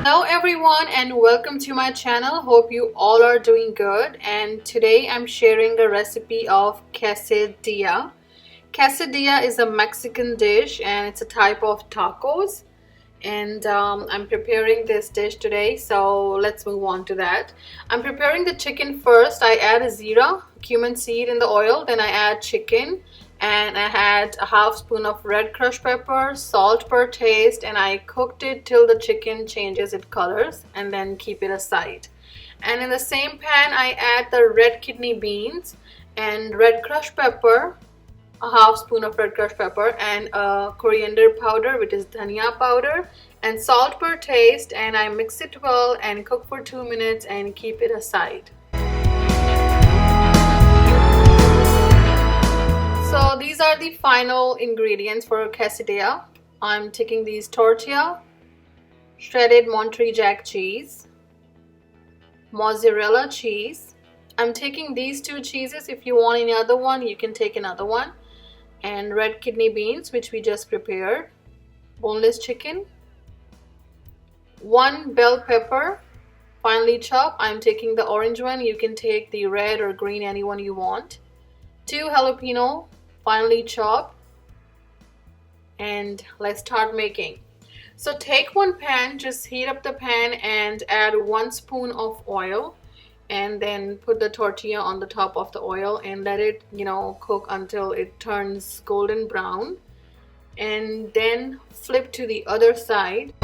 Hello everyone and welcome to my channel. Hope you all are doing good, and today I'm sharing a recipe of quesadilla. Quesadilla is a Mexican dish and it's a type of tacos, and I'm preparing this dish today, so let's move on to that. I'm preparing the chicken first. I add a zira, cumin seed in the oil, then I add chicken, and I had a half spoon of red crushed pepper, salt per taste, and I cooked it till the chicken changes its colors and then keep it aside. And in the same pan I add the red kidney beans and red crushed pepper, a half spoon of red crushed pepper, and coriander powder, which is dhania powder, and salt per taste, and I mix it well and cook for 2 minutes and keep it aside. So these are the final ingredients for quesadilla. I'm taking these tortilla, shredded Monterey Jack cheese, mozzarella cheese. I'm taking these two cheeses. If you want any other one, you can take another one. And red kidney beans, which we just prepared, boneless chicken, 1 bell pepper, finely chopped. I'm taking the orange one. You can take the red or green, anyone you want. 2 jalapeno, finely chopped. And let's start making. So take one pan, just heat up the pan and add 1 spoon of oil, and then put the tortilla on the top of the oil and let it, cook until it turns golden brown, and then flip to the other side.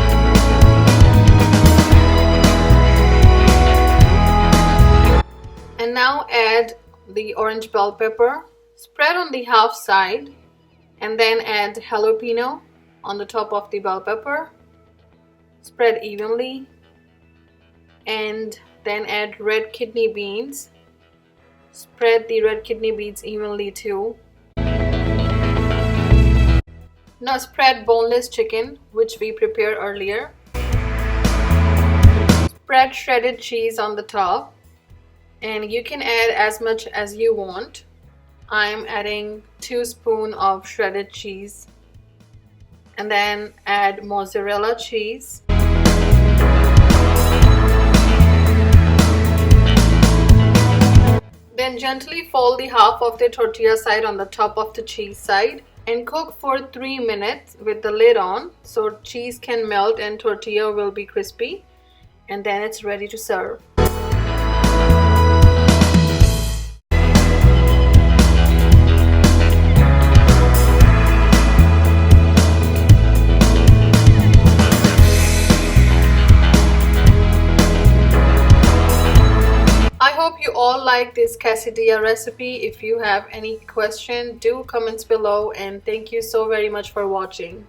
And now add the orange bell pepper, spread on the half side, and then add jalapeno on the top of the bell pepper, spread evenly, and then add red kidney beans, spread the red kidney beans evenly too. Now spread boneless chicken, which we prepared earlier. Spread shredded cheese on the top, and you can add as much as you want. I'm adding 2 spoons of shredded cheese, and then add mozzarella cheese. Then gently fold the half of the tortilla side on the top of the cheese side and cook for 3 minutes with the lid on so cheese can melt and tortilla will be crispy, and then it's ready to serve. I hope you all like this quesadilla recipe. If you have any question, do comments below, and thank you so very much for watching.